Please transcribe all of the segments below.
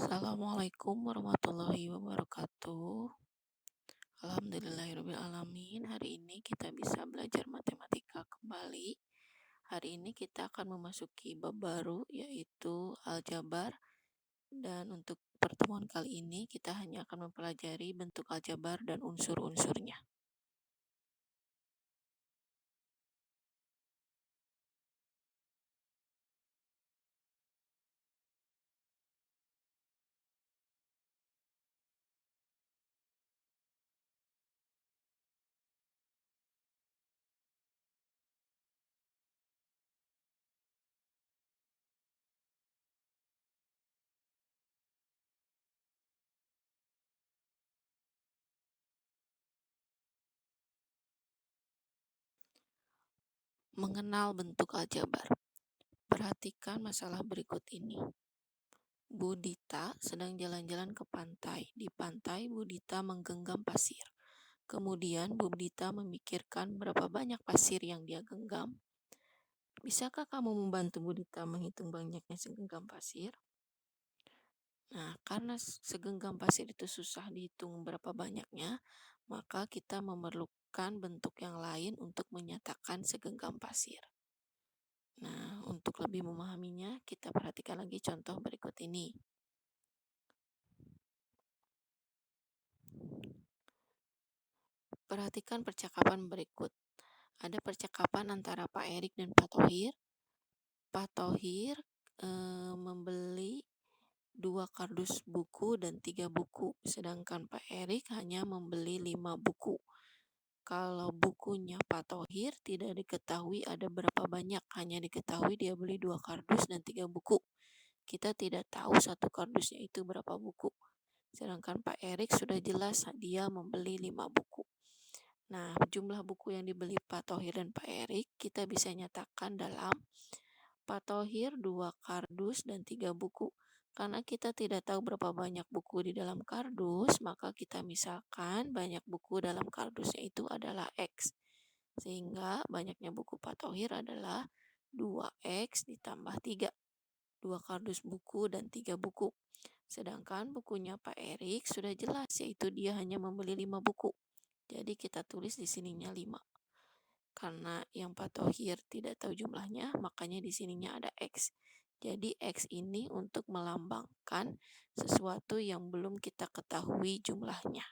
Assalamualaikum warahmatullahi wabarakatuh. Alhamdulillahirrabbilalamin. Hari ini kita bisa belajar matematika kembali. Hari ini kita akan memasuki bab baru, yaitu aljabar. Dan untuk pertemuan kali ini kita hanya akan mempelajari bentuk aljabar dan unsur-unsurnya. Mengenal bentuk aljabar. Perhatikan masalah berikut ini. Budita sedang jalan-jalan ke pantai. Di pantai, Budita menggenggam pasir. Kemudian Budita memikirkan berapa banyak pasir yang dia genggam. Bisakah kamu membantu Budita menghitung banyaknya segenggam pasir? Nah, karena segenggam pasir itu susah dihitung berapa banyaknya, maka kita memerlukan bentuk yang lain untuk menyatakan segenggam pasir. Nah, untuk lebih memahaminya, kita perhatikan lagi contoh berikut ini. Perhatikan percakapan berikut. Ada percakapan antara Pak Erik dan Pak Thohir. Pak Thohir membeli 2 kardus buku dan 3 buku, sedangkan Pak Erik hanya membeli 5 buku. Kalau bukunya Pak Thohir tidak diketahui ada berapa banyak, hanya diketahui dia beli 2 kardus dan 3 buku. Kita tidak tahu satu kardusnya itu berapa buku. Sedangkan Pak Erik sudah jelas dia membeli 5 buku. Nah, jumlah buku yang dibeli Pak Thohir dan Pak Erik kita bisa nyatakan dalam Pak Thohir 2 kardus dan 3 buku. Karena kita tidak tahu berapa banyak buku di dalam kardus, maka kita misalkan banyak buku dalam kardusnya itu adalah X. Sehingga banyaknya buku Pak Thohir adalah 2X ditambah 3. 2 kardus buku dan 3 buku. Sedangkan bukunya Pak Erik sudah jelas, yaitu dia hanya membeli 5 buku. Jadi kita tulis di sininya 5. Karena yang Pak Thohir tidak tahu jumlahnya, makanya di sininya ada X. Jadi X ini untuk melambangkan sesuatu yang belum kita ketahui jumlahnya.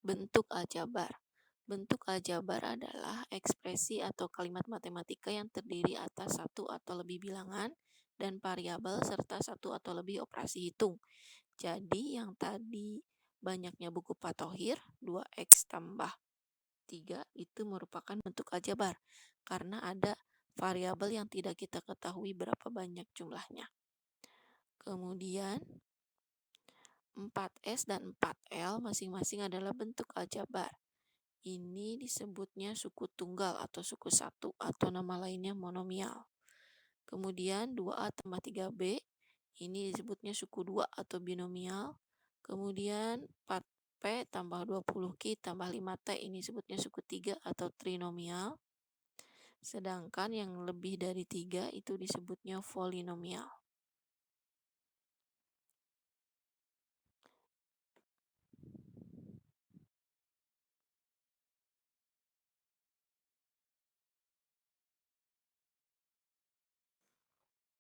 Bentuk aljabar. Bentuk aljabar adalah ekspresi atau kalimat matematika yang terdiri atas satu atau lebih bilangan dan variabel serta satu atau lebih operasi hitung. Jadi yang tadi banyaknya buku Pak Thohir, 2X tambah 3 itu merupakan bentuk aljabar karena ada variabel yang tidak kita ketahui berapa banyak jumlahnya. Kemudian 4S dan 4L masing-masing adalah bentuk aljabar. Ini disebutnya suku tunggal atau suku satu atau nama lainnya monomial. Kemudian 2A tambah 3B ini disebutnya suku 2 atau binomial. Kemudian 4P tambah 20Q tambah 5T ini disebutnya suku 3 atau trinomial. Sedangkan yang lebih dari 3 itu disebutnya polinomial.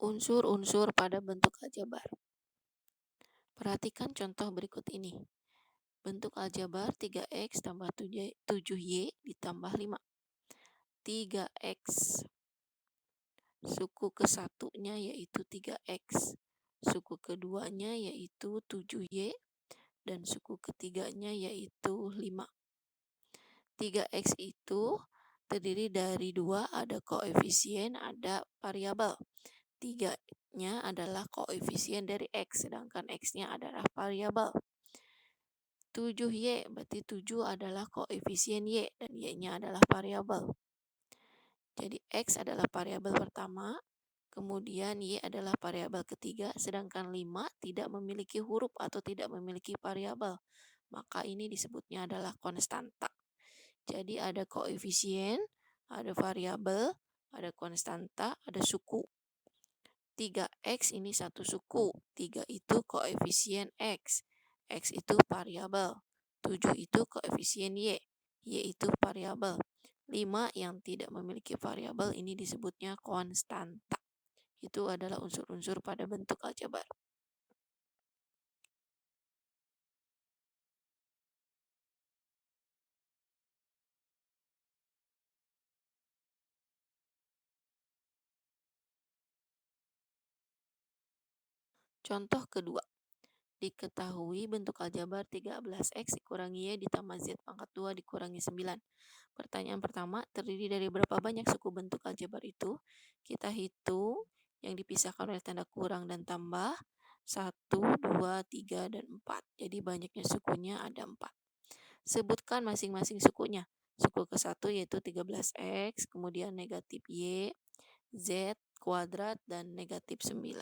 Unsur-unsur pada bentuk aljabar. Perhatikan contoh berikut ini. Bentuk aljabar 3X tambah 7Y ditambah 5. 3X suku ke-1-nya yaitu 3X. Suku keduanya yaitu 7Y dan suku ketiganya yaitu 5. 3X itu terdiri dari 2, ada koefisien, ada variabel. 3-nya adalah koefisien dari X, sedangkan X-nya adalah variabel. 7Y, berarti 7 adalah koefisien Y, dan Y-nya adalah variabel. Jadi X adalah variabel pertama, kemudian Y adalah variabel ketiga, sedangkan 5 tidak memiliki huruf atau tidak memiliki variabel. Maka ini disebutnya adalah konstanta. Jadi ada koefisien, ada variabel, ada konstanta, ada suku. 3x ini satu suku, 3 itu koefisien x itu variabel, 7 itu koefisien y itu variabel. 5 yang tidak memiliki variabel ini disebutnya konstanta. Itu adalah unsur-unsur pada bentuk aljabar. Contoh kedua. Diketahui bentuk aljabar 13x dikurangi y ditambah z pangkat 2 dikurangi 9. Pertanyaan pertama, terdiri dari berapa banyak suku bentuk aljabar itu? Kita hitung yang dipisahkan oleh tanda kurang dan tambah 1, 2, 3, dan 4. Jadi banyaknya sukunya ada 4. Sebutkan masing-masing sukunya. Suku ke-1 yaitu 13x, kemudian negatif y, z kuadrat, dan negatif 9.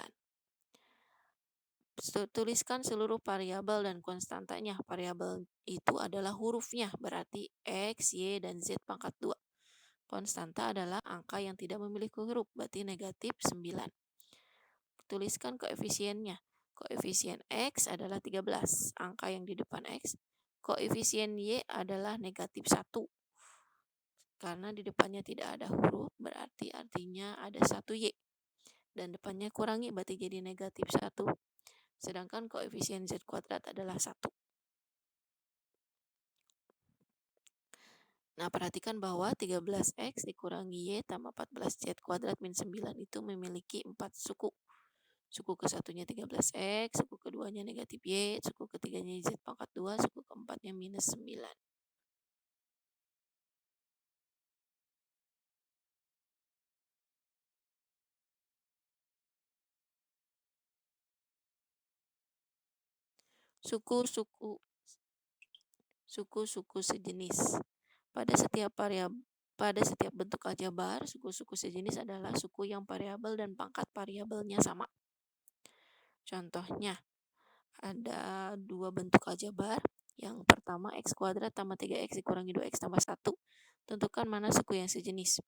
Tuliskan seluruh variabel dan konstantanya. Variabel itu adalah hurufnya, berarti x, y, dan z pangkat 2. Konstanta adalah angka yang tidak memiliki huruf, berarti negatif 9. Tuliskan koefisiennya. Koefisien x adalah 13, angka yang di depan x. Koefisien y adalah negatif 1. Karena di depannya tidak ada huruf, berarti artinya ada 1 y. Dan depannya kurangi, berarti jadi negatif 1. Sedangkan koefisien z kuadrat adalah 1. Nah, perhatikan bahwa 13x dikurangi y tambah 14z kuadrat min 9 itu memiliki 4 suku. Suku ke-1-nya 13x, suku keduanya negatif y, suku ketiganya z pangkat 2, suku keempatnya minus 9. Suku-suku sejenis. Pada setiap bentuk aljabar, suku-suku sejenis adalah suku yang variabel dan pangkat variabelnya sama. Contohnya, ada 2 bentuk aljabar. Yang pertama, x kuadrat tambah 3x dikurangi 2x tambah 1. Tentukan mana suku yang sejenis.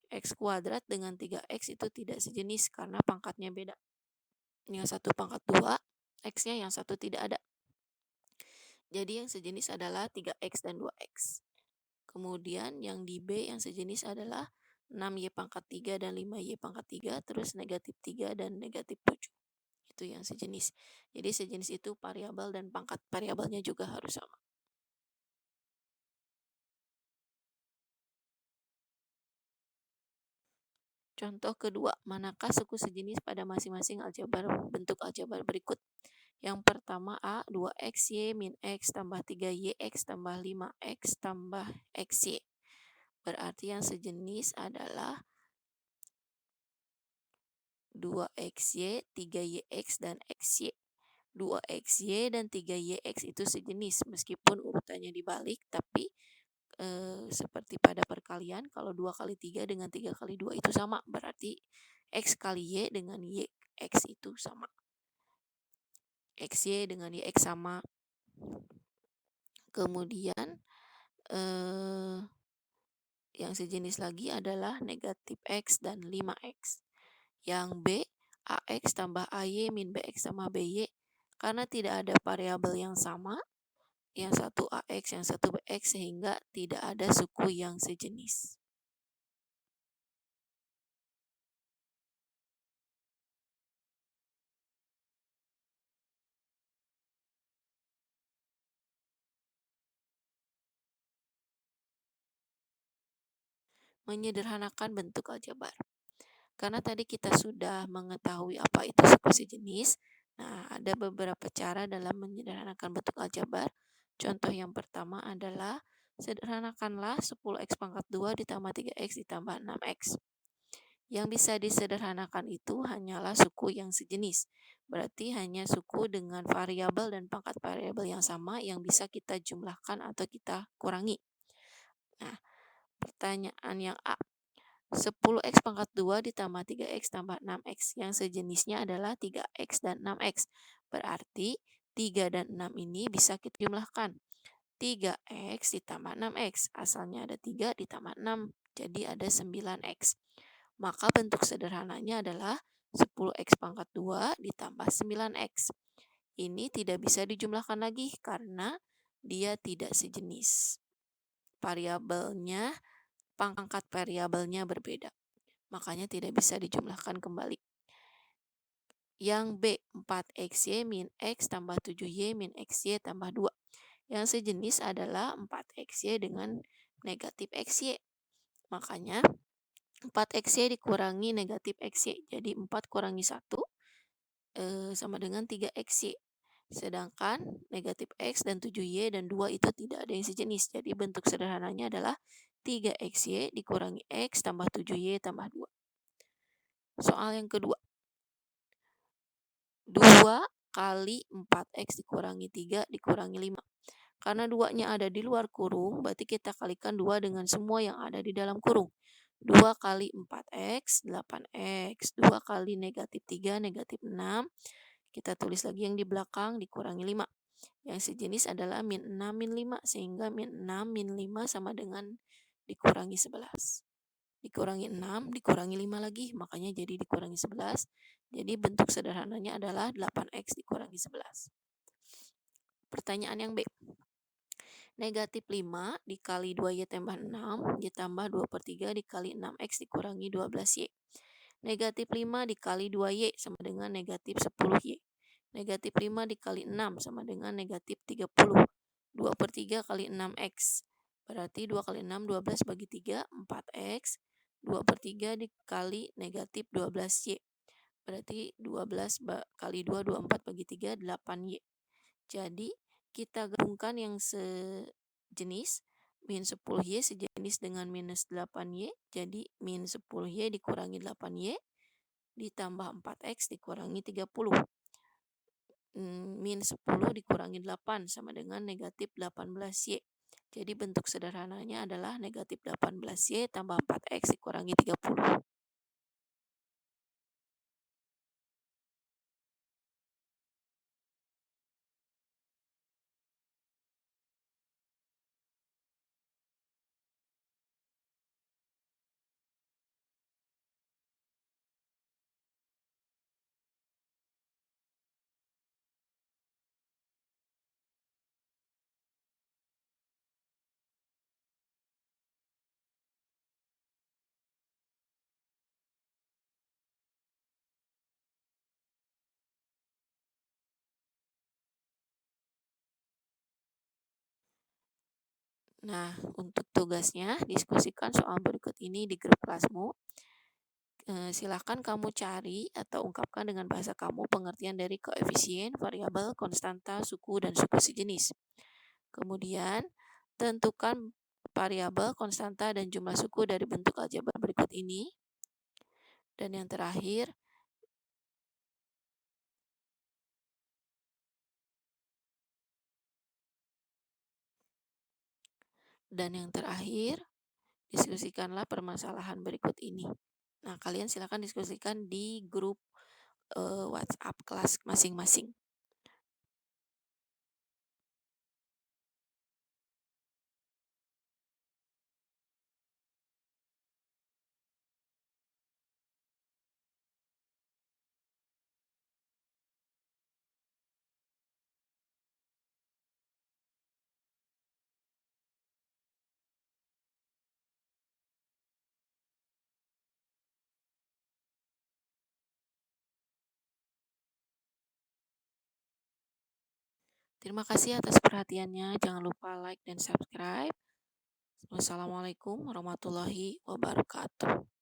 X kuadrat dengan 3x itu tidak sejenis karena pangkatnya beda. Yang satu pangkat 2, x-nya yang satu tidak ada. Jadi yang sejenis adalah 3x dan 2x. Kemudian yang di B yang sejenis adalah 6y pangkat 3 dan 5y pangkat 3, terus negatif 3 dan negatif 7. Itu yang sejenis. Jadi sejenis itu variabel dan pangkat variabelnya juga harus sama. Contoh kedua, manakah suku sejenis pada masing-masing bentuk aljabar berikut? Yang pertama A, 2x, y, min x, tambah 3y, x, tambah 5x, tambah xy. Berarti yang sejenis adalah 2xy, 3yx, dan xy. 2xy dan 3yx itu sejenis, meskipun urutannya dibalik, tapi seperti pada perkalian, kalau 2 kali 3 dengan 3 kali 2 itu sama, berarti x kali y dengan y x itu sama. Xy dengan yx sama. Kemudian yang sejenis lagi adalah negatif x dan 5x. Yang B, ax tambah ay min bx sama by. Karena tidak ada variabel yang sama, yang satu ax, yang satu bx, sehingga tidak ada suku yang sejenis. Menyederhanakan bentuk aljabar. Karena tadi kita sudah mengetahui apa itu suku sejenis, nah ada beberapa cara dalam menyederhanakan bentuk aljabar. Contoh yang pertama adalah sederhanakanlah 10x pangkat 2 ditambah 3x ditambah 6x. Yang bisa disederhanakan itu hanyalah suku yang sejenis. Berarti hanya suku dengan variabel dan pangkat variabel yang sama yang bisa kita jumlahkan atau kita kurangi. Nah, pertanyaan yang A. 10x pangkat 2 ditambah 3x tambah 6x. Yang sejenisnya adalah 3x dan 6x. Berarti 3 dan 6 ini bisa kita jumlahkan. 3x ditambah 6x. Asalnya ada 3 ditambah 6, jadi ada 9x. Maka bentuk sederhananya adalah 10x pangkat 2 ditambah 9x. Ini tidak bisa dijumlahkan lagi karena dia tidak sejenis. Variabelnya, pangkat variabelnya berbeda. Makanya tidak bisa dijumlahkan kembali. Yang B, 4xy min x tambah 7y min xy tambah 2. Yang sejenis adalah 4xy dengan negatif xy. Makanya 4xy dikurangi negatif xy. Jadi 4 kurangi 1 sama dengan 3xy. Sedangkan negatif x dan 7y dan 2 itu tidak ada yang sejenis. Jadi bentuk sederhananya adalah 3xy dikurangi x tambah 7y tambah 2. Soal yang kedua. 2 kali 4x dikurangi 3 dikurangi 5. Karena 2-nya ada di luar kurung, berarti kita kalikan 2 dengan semua yang ada di dalam kurung. 2 kali 4x, 8x. 2 kali negatif 3, negatif 6. Kita tulis lagi yang di belakang, dikurangi 5. Yang sejenis adalah min 6 min 5, sehingga min 6 min 5 sama dengan dikurangi 11. Dikurangi 6, dikurangi 5 lagi, makanya jadi dikurangi 11. Jadi bentuk sederhananya adalah 8x dikurangi 11. Pertanyaan yang B. Negatif 5 dikali 2y tambah 6 ditambah 2/3 dikali 6x dikurangi 12y. Negatif 5 dikali 2y sama dengan negatif 10y. Negatif 5 dikali 6 sama dengan negatif 30. 2/3 kali 6x. Berarti 2 kali 6, 12 bagi 3, 4x. 2/3 dikali negatif 12y. Berarti 12 kali 2, 24 bagi 3, 8y. Jadi kita gabungkan yang sejenis. Min 10y sejenis dengan minus 8y. Jadi min 10y dikurangi 8y ditambah 4x dikurangi 30. Min 10 dikurangi 8 sama dengan negatif 18y. Jadi bentuk sederhananya adalah negatif 18y tambah 4x dikurangi 30. Nah, untuk tugasnya, diskusikan soal berikut ini di grup kelasmu. Silahkan kamu cari atau ungkapkan dengan bahasa kamu pengertian dari koefisien, variabel, konstanta, suku, dan suku sejenis. Kemudian, tentukan variabel, konstanta, dan jumlah suku dari bentuk aljabar berikut ini. Dan yang terakhir, diskusikanlah permasalahan berikut ini. Nah, kalian silakan diskusikan di grup WhatsApp kelas masing-masing. Terima kasih atas perhatiannya. Jangan lupa like dan subscribe. Wassalamualaikum warahmatullahi wabarakatuh.